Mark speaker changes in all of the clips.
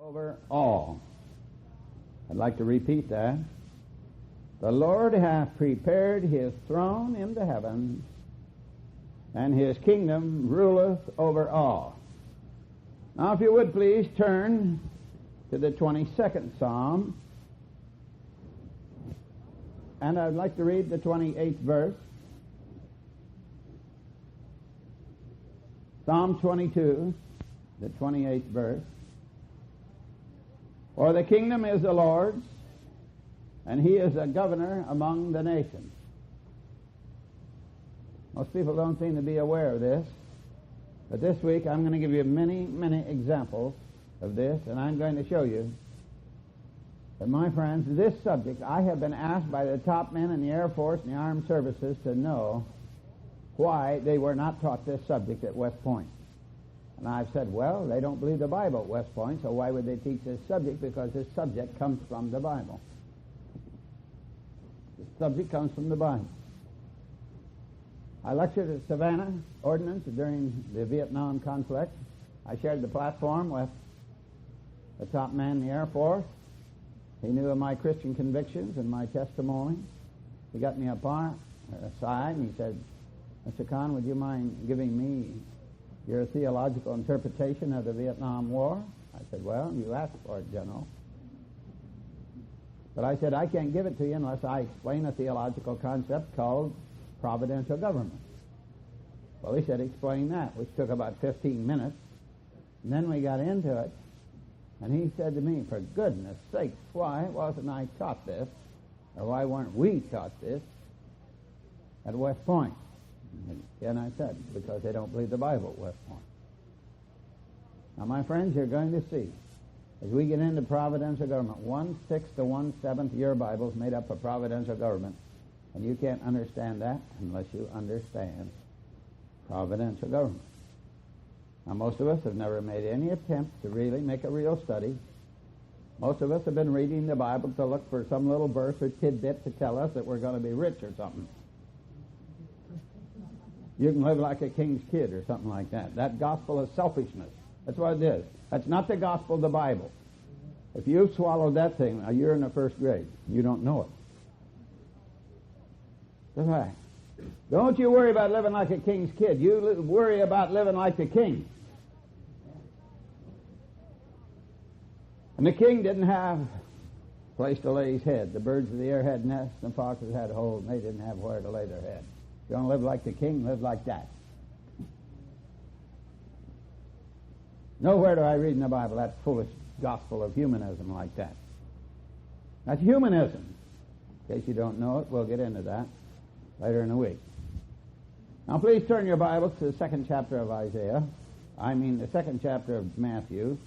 Speaker 1: over all. I'd like to repeat that. The Lord hath prepared his throne in the heavens, and his kingdom ruleth over all. Now, if you would please turn to the 22nd Psalm, and I'd like to read the 28th verse. Psalm 22, the 28th verse. For the kingdom is the Lord's, and he is a governor among the nations. Most people don't seem to be aware of this, but this week I'm going to give you many, many examples of this, and I'm going to show you that, my friends, this subject, I have been asked by the top men in the Air Force and the Armed Services to know why they were not taught this subject at West Point. And I've said, well, they don't believe the Bible at West Point, so why would they teach this subject? Because this subject comes from the Bible. This subject comes from the Bible. I lectured at Savannah Ordnance during the Vietnam conflict. I shared the platform with the top man in the Air Force. He knew of my Christian convictions and my testimony. He got me aside, and he said, Mr. Kahn, would you mind giving me your theological interpretation of the Vietnam War? I said, well, you asked for it, General. But I said, I can't give it to you unless I explain a theological concept called providential government. Well, he said, explain that, which took about 15 minutes. And then we got into it, and he said to me, for goodness sakes, why wasn't I taught this, or why weren't we taught this at West Point? And I said, because they don't believe the Bible at West Point. Now, my friends, you're going to see, as we get into providential government, 1/6 to 1/7 of your Bible is made up of providential government, and you can't understand that unless you understand providential government. Now, most of us have never made any attempt to really make a real study. Most of us have been reading the Bible to look for some little verse or tidbit to tell us that we're going to be rich or something. You can live like a king's kid or something like that. That gospel is selfishness. That's what it is. That's not the gospel of the Bible. If you've swallowed that thing, you're in the first grade. You don't know it. That's right. Don't you worry about living like a king's kid. You worry about living like the king. And the king didn't have a place to lay his head. The birds of the air had nests, and foxes had holes, and they didn't have where to lay their head. If you want to live like the king, live like that. Nowhere do I read in the Bible that foolish gospel of humanism like that. That's humanism. In case you don't know it, we'll get into that later in the week. Now, please turn your Bibles to the second chapter of the second chapter of Matthew.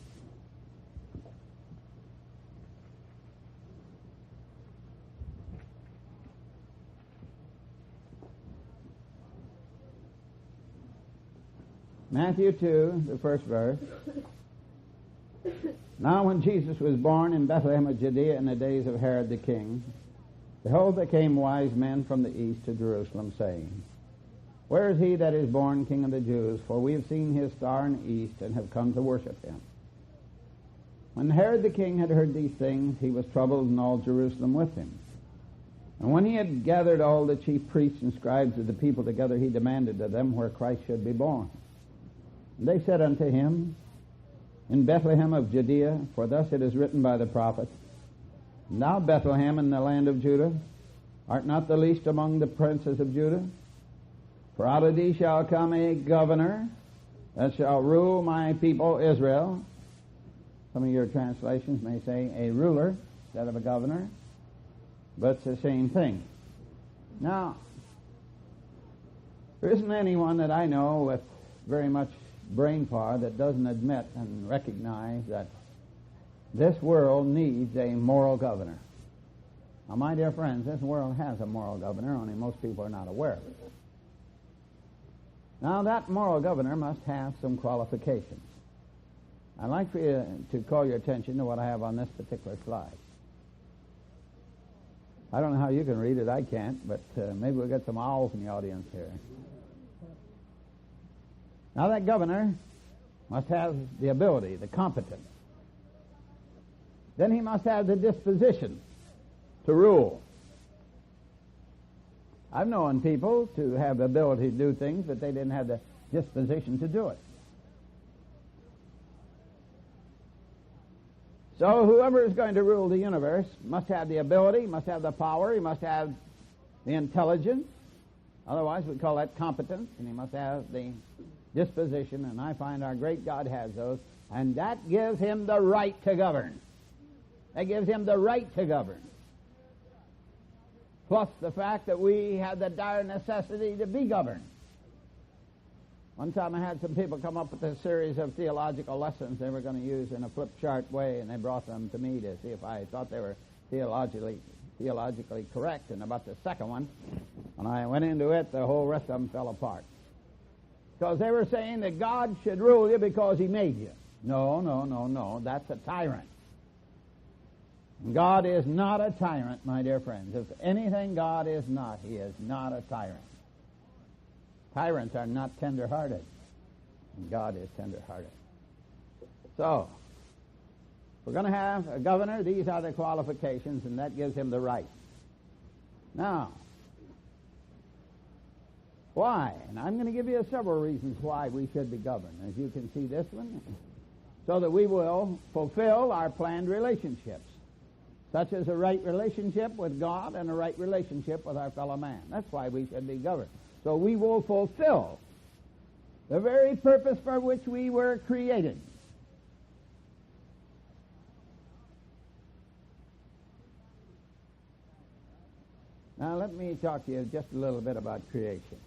Speaker 1: Matthew 2, the first verse. Now when Jesus was born in Bethlehem of Judea in the days of Herod the king, behold, there came wise men from the east to Jerusalem, saying, where is he that is born King of the Jews? For we have seen his star in the east, and have come to worship him. When Herod the king had heard these things, he was troubled, and all Jerusalem with him. And when he had gathered all the chief priests and scribes of the people together, he demanded of them where Christ should be born. And they said unto him, in Bethlehem of Judea, for thus it is written by the prophet, and thou, Bethlehem, in the land of Judah, art not the least among the princes of Judah. For out of thee shall come a governor that shall rule my people Israel. Some of your translations may say a ruler instead of a governor, but it's the same thing. Now, there isn't anyone that I know with very much brain power that doesn't admit and recognize that this world needs a moral governor. Now, my dear friends, this world has a moral governor, only most people are not aware of it. Now, that moral governor must have some qualifications. I'd like for you to call your attention to what I have on this particular slide. I don't know how you can read it. I can't, but maybe we'll get some owls in the audience here. Now, that governor must have the ability, the competence then he must have the disposition to rule. I've known people to have the ability to do things, but they didn't have the disposition to do it. So whoever is going to rule the universe must have the ability, must have the power, he must have the intelligence. Otherwise, we call that competence, and he must have the disposition, and I find our great God has those, and that gives him the right to govern. That gives him the right to govern. Plus the fact that we have the dire necessity to be governed. One time I had some people come up with a series of theological lessons they were going to use in a flip chart way, and they brought them to me to see if I thought they were theologically correct. And about the second one, when I went into it, the whole rest of them fell apart. Because they were saying that God should rule you because he made you. No. That's a tyrant. God is not a tyrant, my dear friends. If anything God is not, he is not a tyrant. Tyrants are not tender-hearted, and God is tender-hearted. So, if we're going to have a governor, these are the qualifications, and that gives him the right. Now, why? And I'm going to give you several reasons why we should be governed. As you can see this one, so that we will fulfill our planned relationships, such as a right relationship with God and a right relationship with our fellow man. That's why we should be governed. So we will fulfill the very purpose for which we were created. Now let me talk to you just a little bit about creation.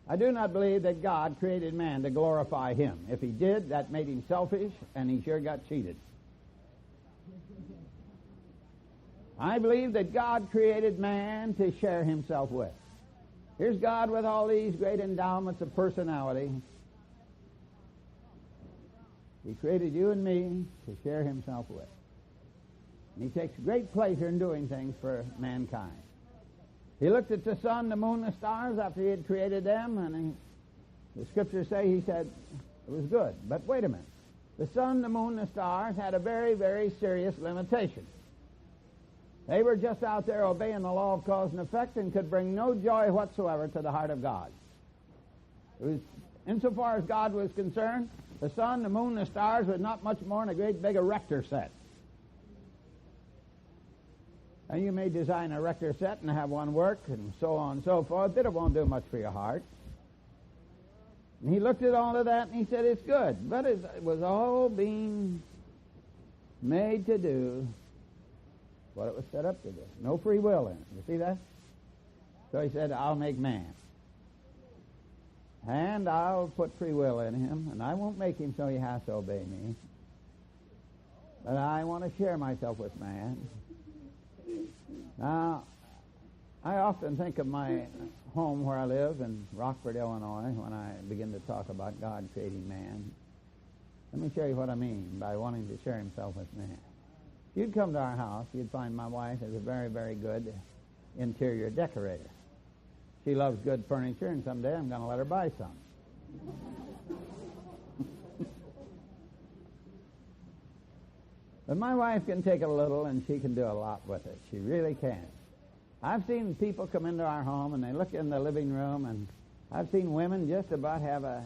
Speaker 1: I do not believe that God created man to glorify him. If he did, that made him selfish, and he sure got cheated. I believe that God created man to share himself with. Here's God with all these great endowments of personality. He created you and me to share himself with. And he takes great pleasure in doing things for mankind. He looked at the sun, the moon, the stars after he had created them, and the scriptures say he said it was good. But wait a minute. The sun, the moon, the stars had a very, very serious limitation. They were just out there obeying the law of cause and effect and could bring no joy whatsoever to the heart of God. It was, insofar as God was concerned, the sun, the moon, the stars was not much more than a great big erector set. And you may design an erector set and have one work and so on and so forth, but it won't do much for your heart. And he looked at all of that and he said, it's good. But it was all being made to do what it was set up to do. No free will in it. You see that? So he said, I'll make man. And I'll put free will in him, and I won't make him so he has to obey me. But I want to share myself with man. Now, I often think of my home where I live in Rockford, Illinois, when I begin to talk about God creating man. Let me show you what I mean by wanting to share himself with man. If you'd come to our house, you'd find my wife is a very, very good interior decorator. She loves good furniture, and someday I'm going to let her buy some. But my wife can take a little, and she can do a lot with it. She really can. I've seen people come into our home, and they look in the living room, and I've seen women just about have a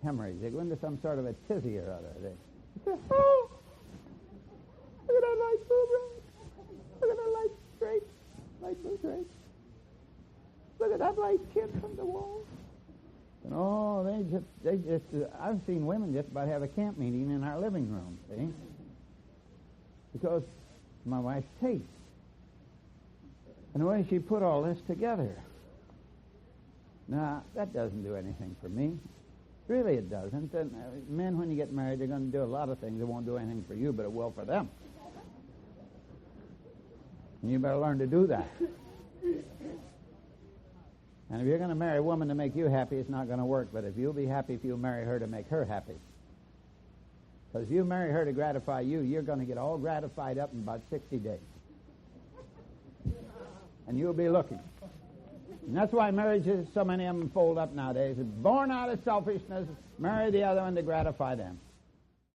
Speaker 1: hemorrhage. They go into some sort of a tizzy or other. They say, oh, look at that light blue dress. Look at that light blue dress. Look at that light kid from the wall. And oh, they just, I've seen women just about have a camp meeting in our living room, see? Because my wife's taste. And the way she put all this together. Now, that doesn't do anything for me. Really, it doesn't. And men, when you get married, they're going to do a lot of things that won't do anything for you, but it will for them. And you better learn to do that. And if you're going to marry a woman to make you happy, it's not going to work. But if you'll be happy if you marry her to make her happy. Because if you marry her to gratify you, you're going to get all gratified up in about 60 days. And you'll be looking. And that's why marriages, so many of them fold up nowadays. It's born out of selfishness, marry the other one to gratify them.